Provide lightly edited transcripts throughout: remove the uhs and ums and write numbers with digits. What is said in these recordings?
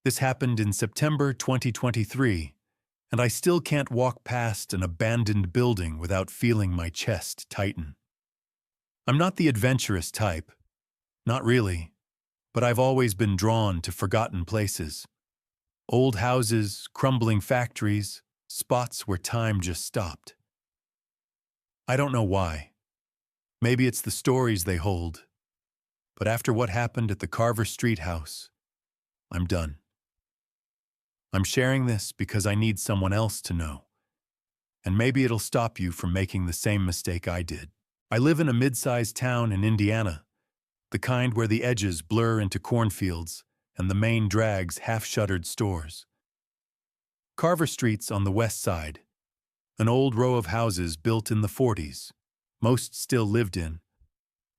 This happened in September 2023, and I still can't walk past an abandoned building without feeling my chest tighten. I'm not the adventurous type, not really, but I've always been drawn to forgotten places. Old houses, crumbling factories, spots where time just stopped. I don't know why. Maybe it's the stories they hold. But after what happened at the Carver Street house, I'm done. I'm sharing this because I need someone else to know. And maybe it'll stop you from making the same mistake I did. I live in a mid-sized town in Indiana, the kind where the edges blur into cornfields and the main drags half-shuttered stores. Carver Street's on the west side, an old row of houses built in the 40s, most still lived in,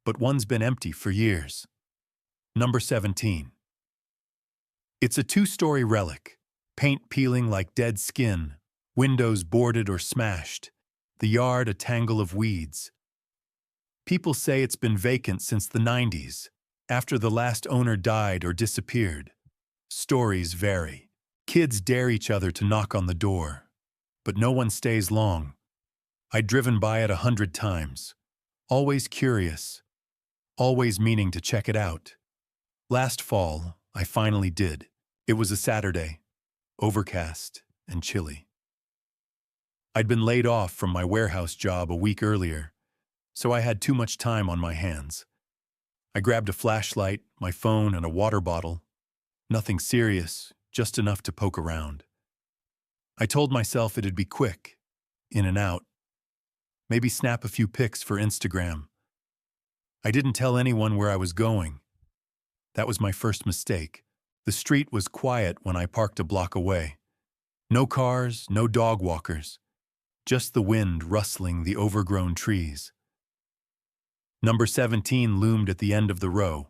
but one's been empty for years. Number 17. It's a two-story relic, paint peeling like dead skin, windows boarded or smashed, the yard a tangle of weeds. People say it's been vacant since the 90s, after the last owner died or disappeared. Stories vary. Kids dare each other to knock on the door, but no one stays long. I'd driven by it 100 times, always curious, always meaning to check it out. Last fall, I finally did. It was a Saturday, overcast and chilly. I'd been laid off from my warehouse job a week earlier, so I had too much time on my hands. I grabbed a flashlight, my phone, and a water bottle. Nothing serious, just enough to poke around. I told myself it'd be quick, in and out. Maybe snap a few pics for Instagram. I didn't tell anyone where I was going. That was my first mistake. The street was quiet when I parked a block away. No cars, no dog walkers. Just the wind rustling the overgrown trees. Number 17 loomed at the end of the row,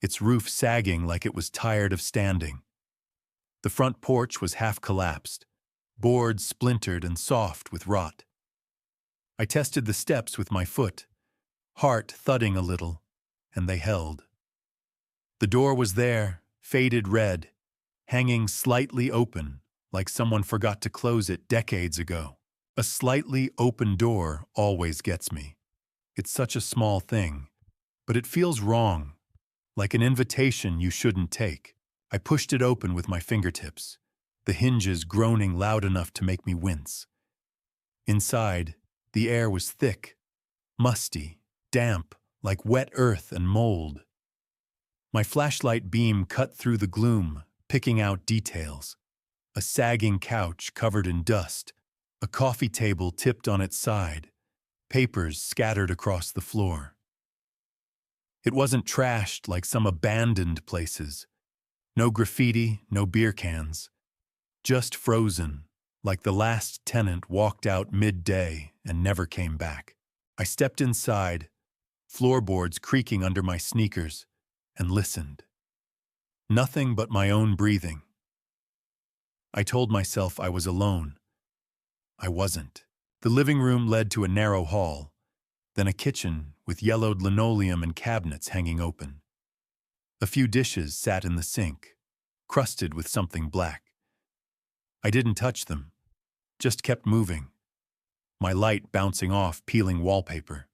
its roof sagging like it was tired of standing. The front porch was half collapsed, boards splintered and soft with rot. I tested the steps with my foot, heart thudding a little, and they held. The door was there, faded red, hanging slightly open, like someone forgot to close it decades ago. A slightly open door always gets me. It's such a small thing, but it feels wrong, like an invitation you shouldn't take. I pushed it open with my fingertips, the hinges groaning loud enough to make me wince. Inside, the air was thick, musty, damp, like wet earth and mold. My flashlight beam cut through the gloom, picking out details. A sagging couch covered in dust, a coffee table tipped on its side, papers scattered across the floor. It wasn't trashed like some abandoned places. No graffiti, no beer cans. Just frozen, like the last tenant walked out midday and never came back. I stepped inside, floorboards creaking under my sneakers, and listened. Nothing but my own breathing. I told myself I was alone. I wasn't. The living room led to a narrow hall, then a kitchen with yellowed linoleum and cabinets hanging open. A few dishes sat in the sink, crusted with something black. I didn't touch them, just kept moving, my light bouncing off peeling wallpaper.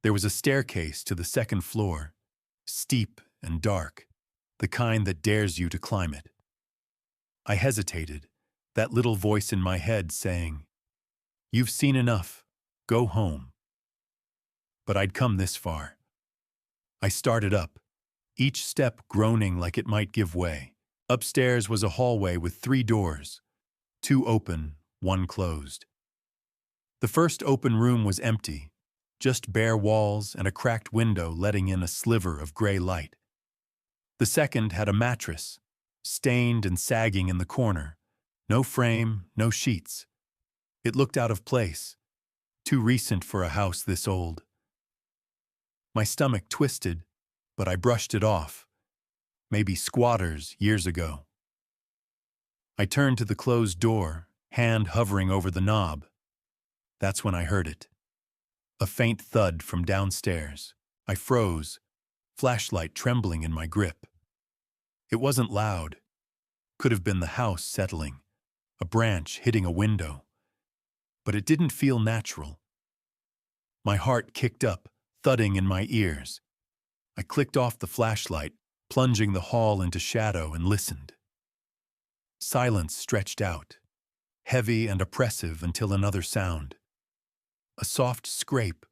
There was a staircase to the second floor, steep and dark, the kind that dares you to climb it. I hesitated, that little voice in my head saying, "You've seen enough, go home." But I'd come this far. I started up, each step groaning like it might give way. Upstairs was a hallway with 3 doors, 2 open, 1 closed. The first open room was empty, just bare walls and a cracked window letting in a sliver of gray light. The second had a mattress, stained and sagging in the corner, no frame, no sheets. It looked out of place, too recent for a house this old. My stomach twisted, but I brushed it off. Maybe squatters years ago. I turned to the closed door, hand hovering over the knob. That's when I heard it. A faint thud from downstairs. I froze, flashlight trembling in my grip. It wasn't loud. Could have been the house settling, a branch hitting a window. But it didn't feel natural. My heart kicked up, thudding in my ears. I clicked off the flashlight, plunging the hall into shadow, and listened. Silence stretched out, heavy and oppressive until another sound. A soft scrape,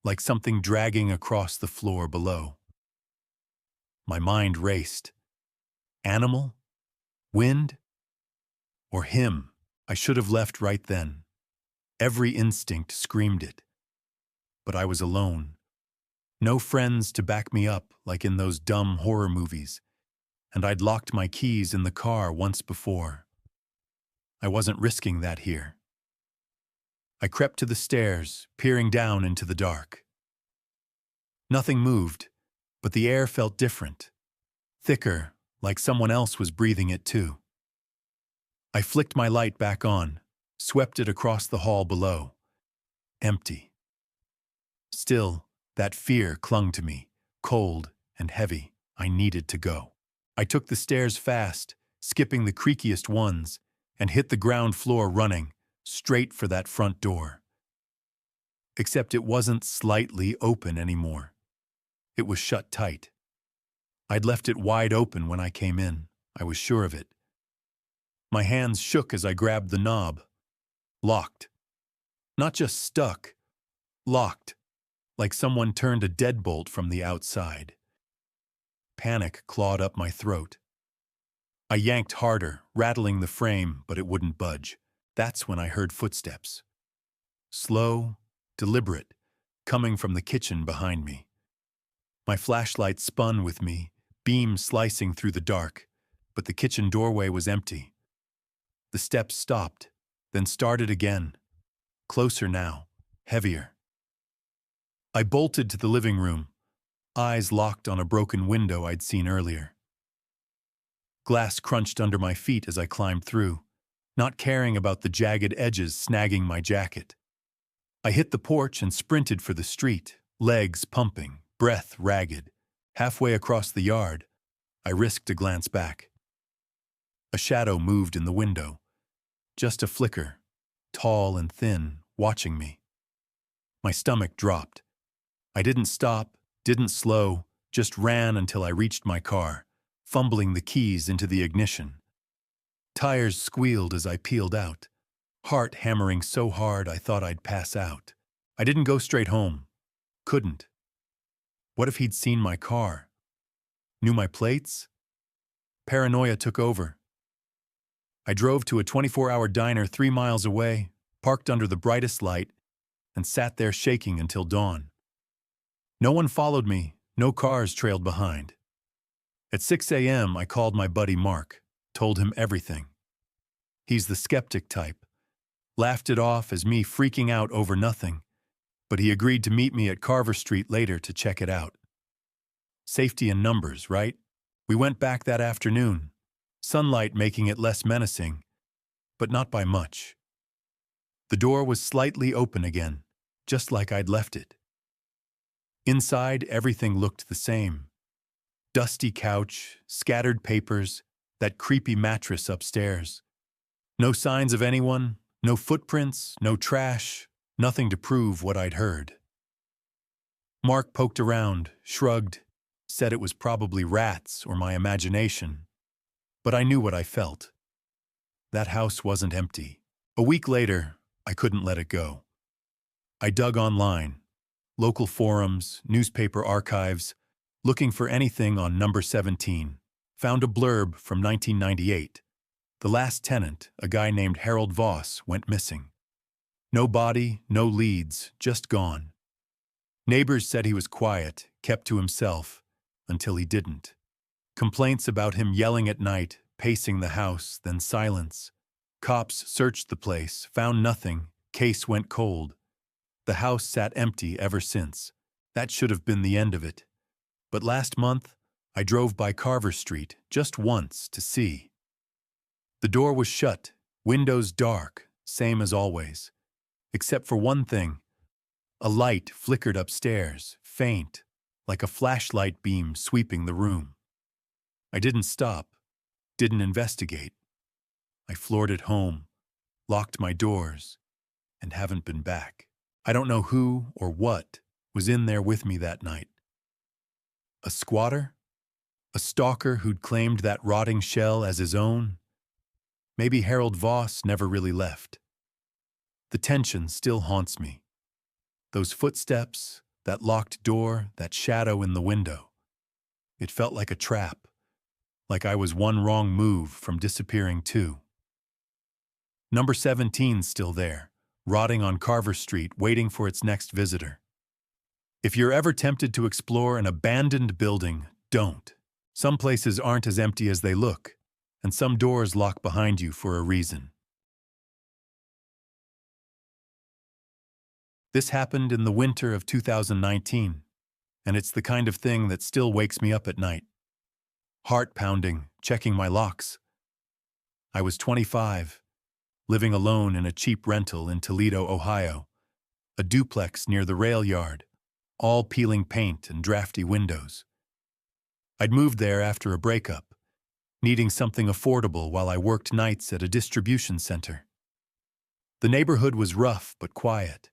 like something dragging across the floor below. My mind raced. Animal? Wind? Or him? I should have left right then. Every instinct screamed it. But I was alone. No friends to back me up like in those dumb horror movies, and I'd locked my keys in the car once before. I wasn't risking that here. I crept to the stairs, peering down into the dark. Nothing moved, but the air felt different, thicker, like someone else was breathing it too. I flicked my light back on, swept it across the hall below. Empty. Still, that fear clung to me, cold and heavy. I needed to go. I took the stairs fast, skipping the creakiest ones, and hit the ground floor running, straight for that front door. Except it wasn't slightly open anymore. It was shut tight. I'd left it wide open when I came in. I was sure of it. My hands shook as I grabbed the knob. Locked. Not just stuck. Locked. Like someone turned a deadbolt from the outside. Panic clawed up my throat. I yanked harder, rattling the frame, but it wouldn't budge. That's when I heard footsteps. Slow, deliberate, coming from the kitchen behind me. My flashlight spun with me, beam slicing through the dark, but the kitchen doorway was empty. The steps stopped, then started again. Closer now, heavier. I bolted to the living room, eyes locked on a broken window I'd seen earlier. Glass crunched under my feet as I climbed through, not caring about the jagged edges snagging my jacket. I hit the porch and sprinted for the street, legs pumping, breath ragged. Halfway across the yard, I risked a glance back. A shadow moved in the window, just a flicker, tall and thin, watching me. My stomach dropped. I didn't stop, didn't slow, just ran until I reached my car, fumbling the keys into the ignition. Tires squealed as I peeled out, heart hammering so hard I thought I'd pass out. I didn't go straight home. Couldn't. What if he'd seen my car? Knew my plates? Paranoia took over. I drove to a 24-hour diner 3 miles away, parked under the brightest light, and sat there shaking until dawn. No one followed me, no cars trailed behind. At 6 a.m., I called my buddy Mark, told him everything. He's the skeptic type. Laughed it off as me freaking out over nothing, but he agreed to meet me at Carver Street later to check it out. Safety in numbers, right? We went back that afternoon, sunlight making it less menacing, but not by much. The door was slightly open again, just like I'd left it. Inside, everything looked the same. Dusty couch, scattered papers, that creepy mattress upstairs. No signs of anyone, no footprints, no trash, nothing to prove what I'd heard. Mark poked around, shrugged, said it was probably rats or my imagination. But I knew what I felt. That house wasn't empty. A week later, I couldn't let it go. I dug online, local forums, newspaper archives, looking for anything on number 17. Found a blurb from 1998. The last tenant, a guy named Harold Voss, went missing. No body, no leads, just gone. Neighbors said he was quiet, kept to himself, until he didn't. Complaints about him yelling at night, pacing the house, then silence. Cops searched the place, found nothing, case went cold. The house sat empty ever since. That should have been the end of it. But last month, I drove by Carver Street just once to see. The door was shut, windows dark, same as always. Except for one thing. A light flickered upstairs, faint, like a flashlight beam sweeping the room. I didn't stop, didn't investigate. I floored it home, locked my doors, and haven't been back. I don't know who or what was in there with me that night. A squatter? A stalker who'd claimed that rotting shell as his own? Maybe Harold Voss never really left. The tension still haunts me. Those footsteps, that locked door, that shadow in the window. It felt like a trap, like I was one wrong move from disappearing too. Number 17's still there, rotting on Carver Street, waiting for its next visitor. If you're ever tempted to explore an abandoned building, don't. Some places aren't as empty as they look, and some doors lock behind you for a reason. This happened in the winter of 2019, and it's the kind of thing that still wakes me up at night. Heart pounding, checking my locks. I was 25, living alone in a cheap rental in Toledo, Ohio, a duplex near the rail yard, all peeling paint and drafty windows. I'd moved there after a breakup, needing something affordable while I worked nights at a distribution center. The neighborhood was rough but quiet,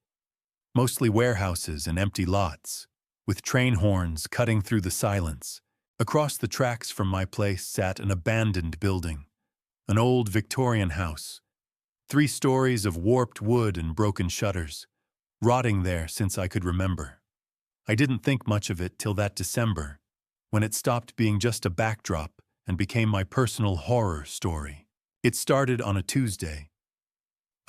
mostly warehouses and empty lots, with train horns cutting through the silence. Across the tracks from my place sat an abandoned building, an old Victorian house, 3 stories of warped wood and broken shutters, rotting there since I could remember. I didn't think much of it till that December, when it stopped being just a backdrop and became my personal horror story. It started on a Tuesday.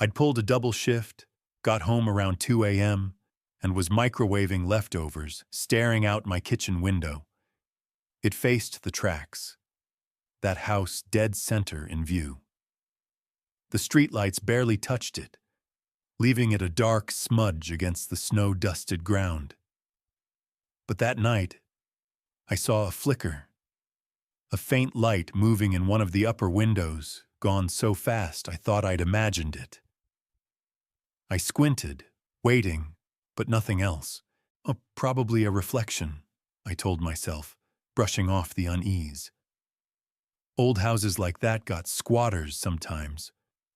I'd pulled a double shift, got home around 2 a.m., and was microwaving leftovers, staring out my kitchen window. It faced the tracks, that house dead center in view. The streetlights barely touched it, leaving it a dark smudge against the snow-dusted ground. But that night, I saw a flicker, a faint light moving in one of the upper windows, gone so fast I thought I'd imagined it. I squinted, waiting, but nothing else. Probably a reflection, I told myself, brushing off the unease. Old houses like that got squatters sometimes,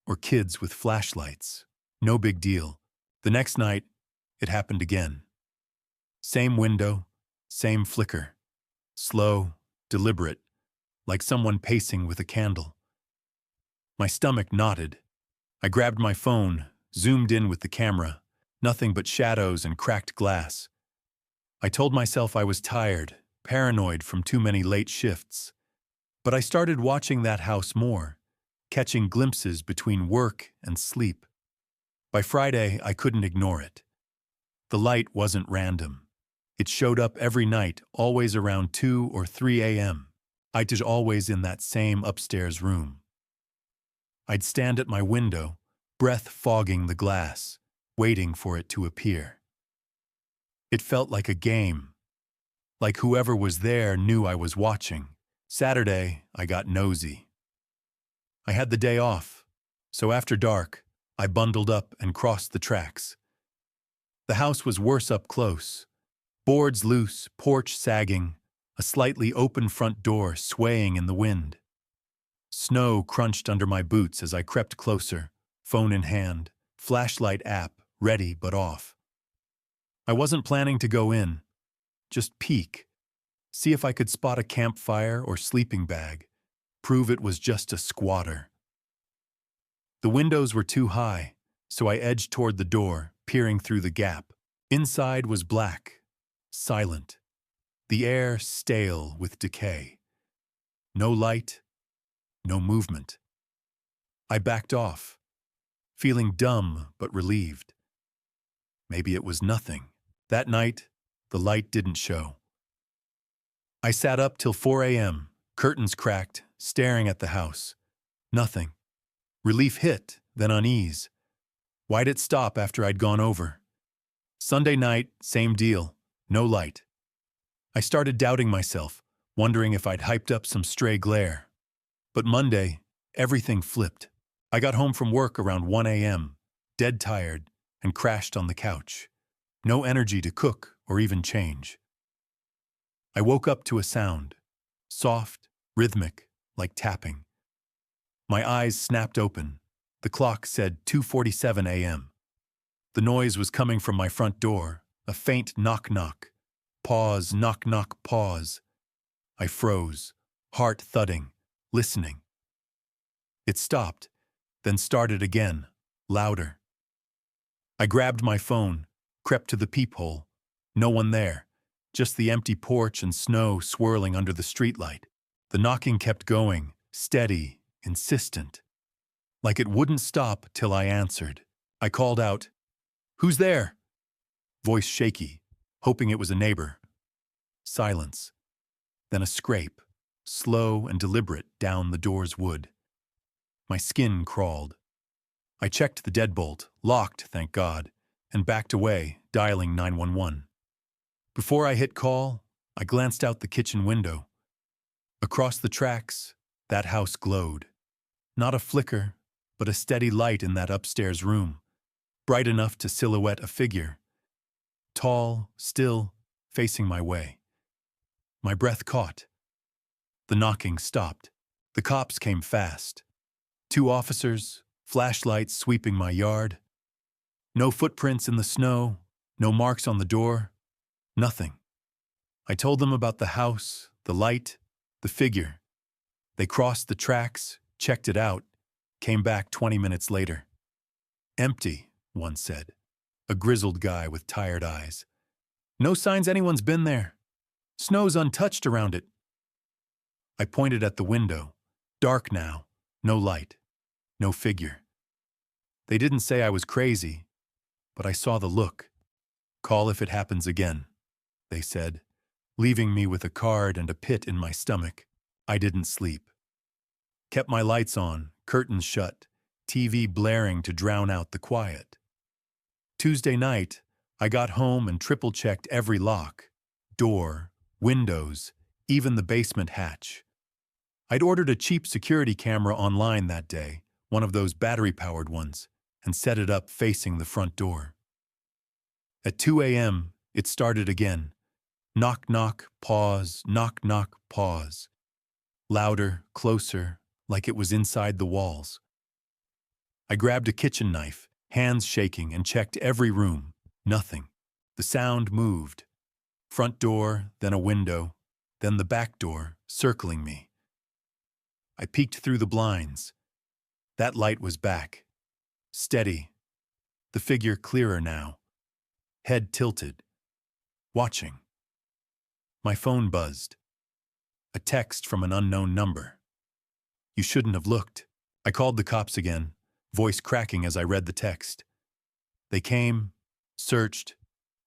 or kids with flashlights. No big deal. The next night, it happened again. Same window, same flicker. Slow, deliberate, like someone pacing with a candle. My stomach knotted. I grabbed my phone, zoomed in with the camera, nothing but shadows and cracked glass. I told myself I was tired, paranoid from too many late shifts. But I started watching that house more, catching glimpses between work and sleep. By Friday, I couldn't ignore it. The light wasn't random. It showed up every night, always around 2 or 3 a.m. I was always in that same upstairs room. I'd stand at my window, breath fogging the glass, waiting for it to appear. It felt like a game, like whoever was there knew I was watching. Saturday, I got nosy. I had the day off, so after dark, I bundled up and crossed the tracks. The house was worse up close. Boards loose, porch sagging, a slightly open front door swaying in the wind. Snow crunched under my boots as I crept closer, phone in hand, flashlight app ready but off. I wasn't planning to go in, just peek, see if I could spot a campfire or sleeping bag, prove it was just a squatter. The windows were too high, so I edged toward the door, peering through the gap. Inside was black. Silent, the air stale with decay. No light, no movement. I backed off, feeling dumb but relieved. Maybe it was nothing. That night, the light didn't show. I sat up till 4 a.m., curtains cracked, staring at the house. Nothing. Relief hit, then unease. Why'd it stop after I'd gone over? Sunday night, same deal. No light. I started doubting myself, wondering if I'd hyped up some stray glare. But Monday, everything flipped. I got home from work around 1 a.m., dead tired, and crashed on the couch. No energy to cook or even change. I woke up to a sound, soft, rhythmic, like tapping. My eyes snapped open. The clock said 2:47 a.m. The noise was coming from my front door, a faint knock-knock. Pause, knock-knock, pause. I froze, heart thudding, listening. It stopped, then started again, louder. I grabbed my phone, crept to the peephole. No one there, just the empty porch and snow swirling under the streetlight. The knocking kept going, steady, insistent. Like it wouldn't stop till I answered. I called out, "Who's there?" Voice shaky, hoping it was a neighbor. Silence. Then a scrape, slow and deliberate down the door's wood. My skin crawled. I checked the deadbolt, locked, thank God, and backed away, dialing 911. Before I hit call, I glanced out the kitchen window. Across the tracks, that house glowed. Not a flicker, but a steady light in that upstairs room, bright enough to silhouette a figure. Tall, still, facing my way. My breath caught. The knocking stopped. The cops came fast. 2 officers, flashlights sweeping my yard. No footprints in the snow, no marks on the door, nothing. I told them about the house, the light, the figure. They crossed the tracks, checked it out, came back 20 minutes later. "Empty," one said, a grizzled guy with tired eyes. "No signs anyone's been there. Snow's untouched around it." I pointed at the window. Dark now, no light, no figure. They didn't say I was crazy, but I saw the look. "Call if it happens again," they said, leaving me with a card and a pit in my stomach. I didn't sleep. Kept my lights on, curtains shut, TV blaring to drown out the quiet. Tuesday night, I got home and triple-checked every lock, door, windows, even the basement hatch. I'd ordered a cheap security camera online that day, one of those battery-powered ones, and set it up facing the front door. At 2 a.m., it started again. Knock, knock, pause, knock, knock, pause. Louder, closer, like it was inside the walls. I grabbed a kitchen knife, hands shaking, and checked every room. Nothing. The sound moved. Front door, then a window, then the back door, circling me. I peeked through the blinds. That light was back. Steady. The figure clearer now. Head tilted. Watching. My phone buzzed. A text from an unknown number. "You shouldn't have looked." I called the cops again, voice cracking as I read the text. They came, searched.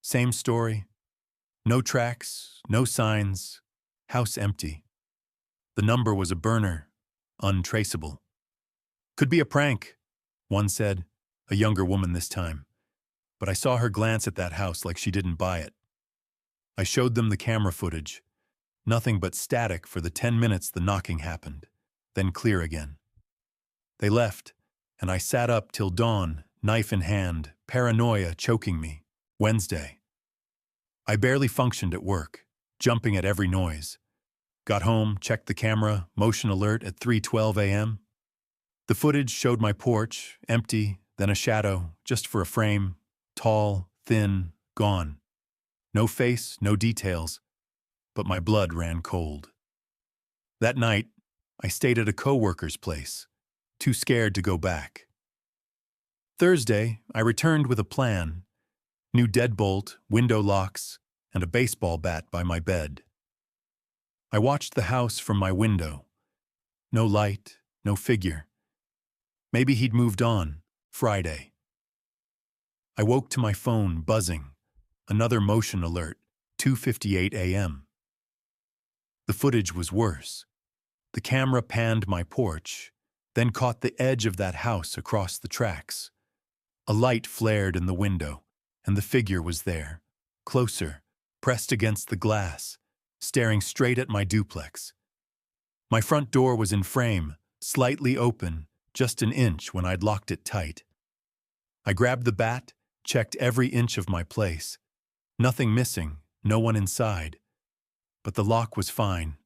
Same story. No tracks, no signs, house empty. The number was a burner, untraceable. "Could be a prank," one said, a younger woman this time. But I saw her glance at that house like she didn't buy it. I showed them the camera footage. Nothing but static for the 10 minutes the knocking happened, then clear again. They left, and I sat up till dawn, knife in hand, paranoia choking me. Wednesday. I barely functioned at work, jumping at every noise. Got home, checked the camera, motion alert at 3:12 a.m. The footage showed my porch, empty, then a shadow, just for a frame, tall, thin, gone. No face, no details, but my blood ran cold. That night, I stayed at a coworker's place, too scared to go back. Thursday, I returned with a plan. New deadbolt, window locks, and a baseball bat by my bed. I watched the house from my window. No light, no figure. Maybe he'd moved on, Friday. I woke to my phone buzzing. Another motion alert, 2:58 a.m. The footage was worse. The camera panned my porch, then caught the edge of that house across the tracks. A light flared in the window, and the figure was there, closer, pressed against the glass, staring straight at my duplex. My front door was in frame, slightly open, just an inch when I'd locked it tight. I grabbed the bat, checked every inch of my place. Nothing missing, no one inside. But the lock was fine,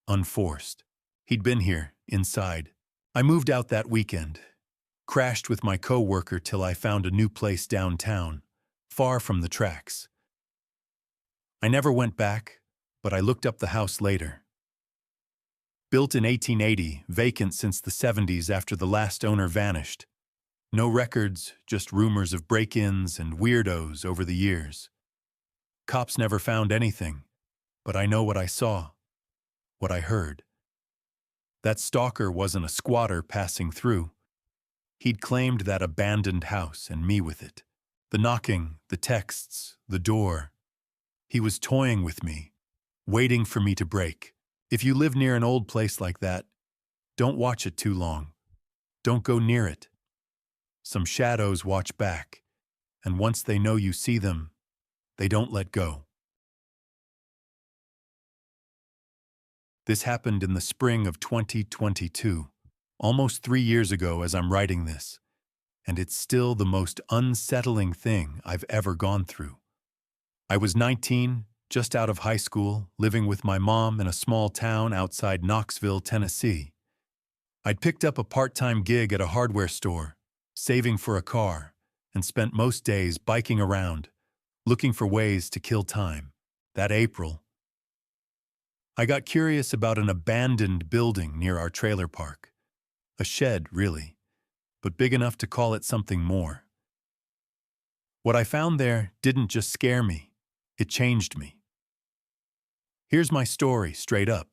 unforced. He'd been here, inside. I moved out that weekend, crashed with my co-worker till I found a new place downtown, far from the tracks. I never went back, but I looked up the house later. Built in 1880, vacant since the 70s after the last owner vanished. No records, just rumors of break-ins and weirdos over the years. Cops never found anything, but I know what I saw, what I heard. That stalker wasn't a squatter passing through. He'd claimed that abandoned house and me with it. The knocking, the texts, the door. He was toying with me, waiting for me to break. If you live near an old place like that, don't watch it too long. Don't go near it. Some shadows watch back, and once they know you see them, they don't let go. This happened in the spring of 2022, almost 3 years ago as I'm writing this, and it's still the most unsettling thing I've ever gone through. I was 19, just out of high school, living with my mom in a small town outside Knoxville, Tennessee. I'd picked up a part-time gig at a hardware store, saving for a car, and spent most days biking around, looking for ways to kill time. That April, I got curious about an abandoned building near our trailer park. A shed, really, but big enough to call it something more. What I found there didn't just scare me, it changed me. Here's my story, straight up,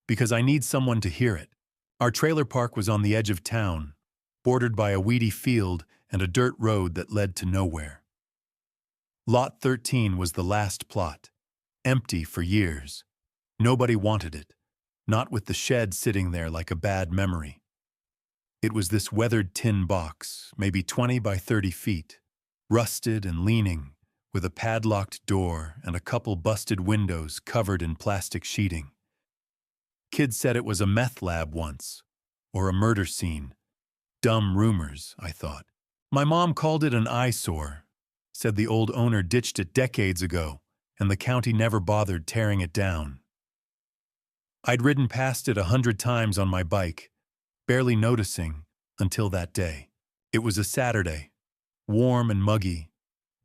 because I need someone to hear it. Our trailer park was on the edge of town, bordered by a weedy field and a dirt road that led to nowhere. Lot 13 was the last plot, empty for years. Nobody wanted it, not with the shed sitting there like a bad memory. It was this weathered tin box, maybe 20 by 30 feet, rusted and leaning, with a padlocked door and a couple busted windows covered in plastic sheeting. Kids said it was a meth lab once, or a murder scene. Dumb rumors, I thought. My mom called it an eyesore, said the old owner ditched it decades ago, and the county never bothered tearing it down. I'd ridden past it 100 times on my bike, barely noticing until that day. It was a Saturday, warm and muggy,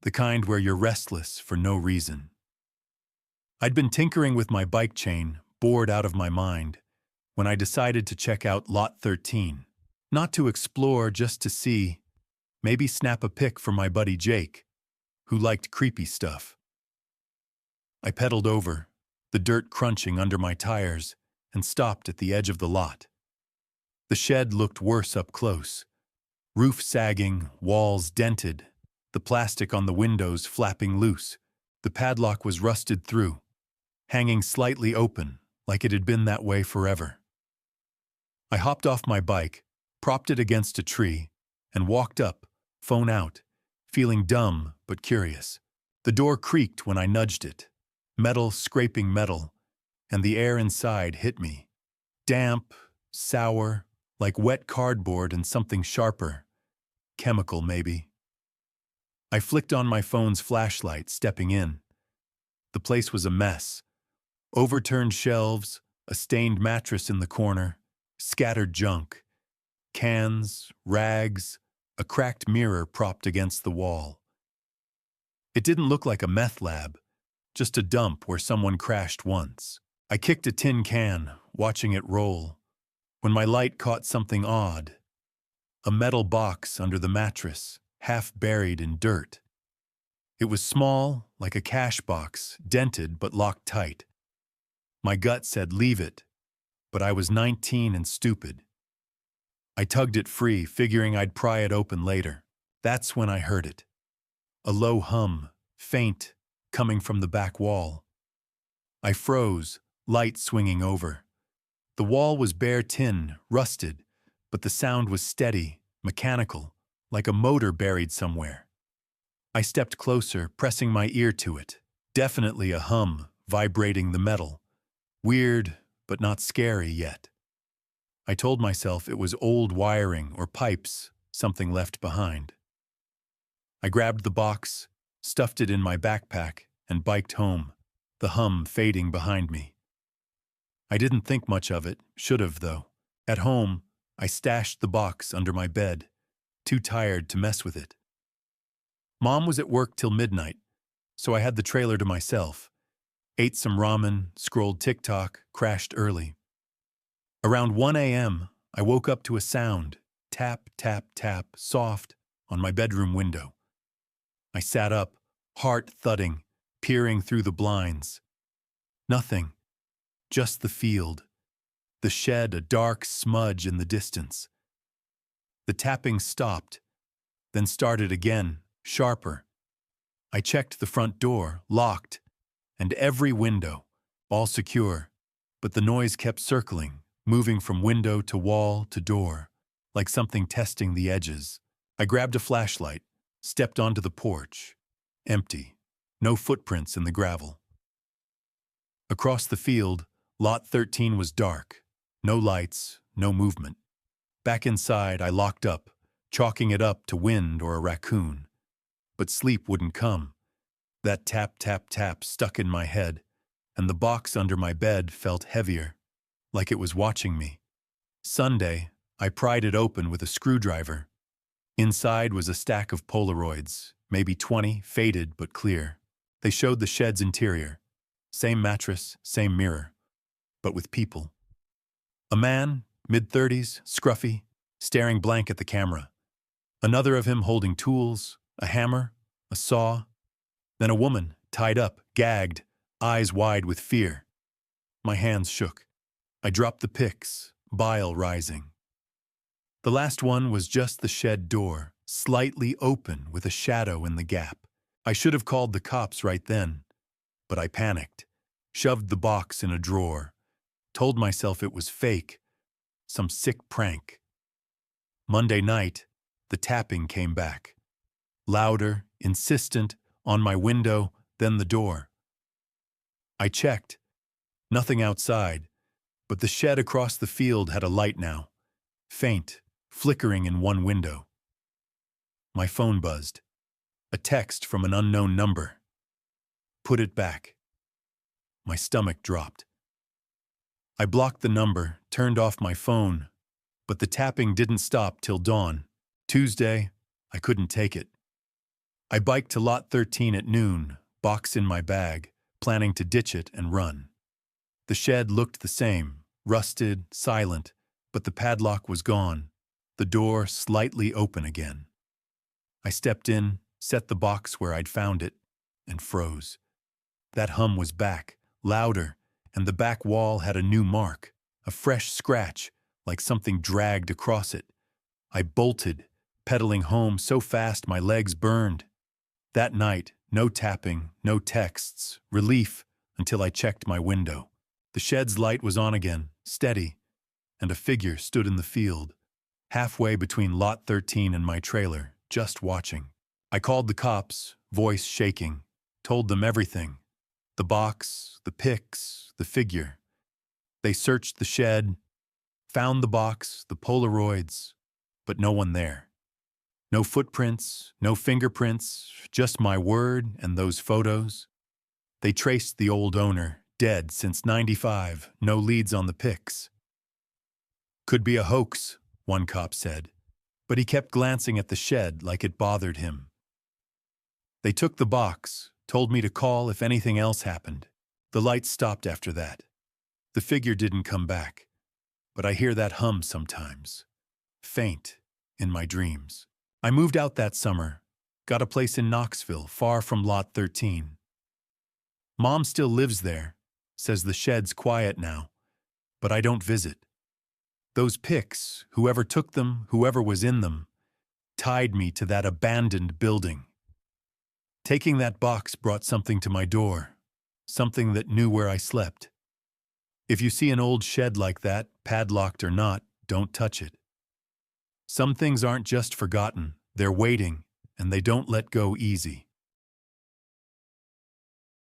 the kind where you're restless for no reason. I'd been tinkering with my bike chain, bored out of my mind, when I decided to check out Lot 13. Not to explore, just to see, maybe snap a pic for my buddy Jake, who liked creepy stuff. I pedaled over, the dirt crunching under my tires, and stopped at the edge of the lot. The shed looked worse up close. Roof sagging, walls dented, the plastic on the windows flapping loose. The padlock was rusted through, hanging slightly open, like it had been that way forever. I hopped off my bike, propped it against a tree, and walked up, phone out, feeling dumb but curious. The door creaked when I nudged it, metal scraping metal, and the air inside hit me. Damp, sour, like wet cardboard and something sharper. Chemical, maybe. I flicked on my phone's flashlight, stepping in. The place was a mess. Overturned shelves, a stained mattress in the corner, scattered junk. Cans, rags, a cracked mirror propped against the wall. It didn't look like a meth lab, just a dump where someone crashed once. I kicked a tin can, watching it roll, when my light caught something odd. A metal box under the mattress, half buried in dirt. It was small, like a cash box, dented but locked tight. My gut said leave it, but I was 19 and stupid. I tugged it free, figuring I'd pry it open later. That's when I heard it. A low hum, faint, coming from the back wall. I froze, light swinging over. The wall was bare tin, rusted, but the sound was steady, mechanical, like a motor buried somewhere. I stepped closer, pressing my ear to it. Definitely a hum, vibrating the metal. Weird, but not scary yet. I told myself it was old wiring or pipes, something left behind. I grabbed the box, stuffed it in my backpack, and biked home, the hum fading behind me. I didn't think much of it, should have though. At home, I stashed the box under my bed, too tired to mess with it. Mom was at work till midnight, so I had the trailer to myself. Ate some ramen, scrolled TikTok, crashed early. Around 1 a.m., I woke up to a sound, tap, tap, tap, soft, on my bedroom window. I sat up, heart thudding, peering through the blinds. Nothing, just the field. The shed a dark smudge in the distance. The tapping stopped, then started again, sharper. I checked the front door, locked, and every window, all secure, but the noise kept circling, moving from window to wall to door, like something testing the edges. I grabbed a flashlight, stepped onto the porch. Empty, no footprints in the gravel. Across the field, Lot 13 was dark. No lights, no movement. Back inside, I locked up, chalking it up to wind or a raccoon. But sleep wouldn't come. That tap, tap, tap stuck in my head, and the box under my bed felt heavier, like it was watching me. Sunday, I pried it open with a screwdriver. Inside was a stack of Polaroids, maybe 20, faded but clear. They showed the shed's interior. Same mattress, same mirror, but with people. A man, mid-30s, scruffy, staring blank at the camera. Another of him holding tools, a hammer, a saw. Then a woman, tied up, gagged, eyes wide with fear. My hands shook. I dropped the pics, bile rising. The last one was just the shed door, slightly open with a shadow in the gap. I should have called the cops right then, but I panicked, shoved the box in a drawer, told myself it was fake, some sick prank. Monday night, the tapping came back. Louder, insistent, on my window, then the door. I checked. Nothing outside, but the shed across the field had a light now, faint, flickering in one window. My phone buzzed. A text from an unknown number. Put it back. My stomach dropped. I blocked the number, turned off my phone, but the tapping didn't stop till dawn. Tuesday, I couldn't take it. I biked to Lot 13 at noon, box in my bag, planning to ditch it and run. The shed looked the same, rusted, silent, but the padlock was gone, the door slightly open again. I stepped in, set the box where I'd found it, and froze. That hum was back, louder, and the back wall had a new mark, a fresh scratch, like something dragged across it. I bolted, pedaling home so fast my legs burned. That night, no tapping, no texts, relief, until I checked my window. The shed's light was on again, steady, and a figure stood in the field, halfway between Lot 13 and my trailer, just watching. I called the cops, voice shaking, told them everything. The box, the pics, the figure. They searched the shed, found the box, the Polaroids, but no one there. No footprints, no fingerprints, just my word and those photos. They traced the old owner, dead since '95, no leads on the pics. Could be a hoax, one cop said, but he kept glancing at the shed like it bothered him. They took the box, told me to call if anything else happened. The lights stopped after that. The figure didn't come back, but I hear that hum sometimes, faint, in my dreams. I moved out that summer, got a place in Knoxville, far from Lot 13. Mom still lives there, says the shed's quiet now, but I don't visit. Those pics, whoever took them, whoever was in them, tied me to that abandoned building. Taking that box brought something to my door, something that knew where I slept. If you see an old shed like that, padlocked or not, don't touch it. Some things aren't just forgotten, they're waiting, and they don't let go easy.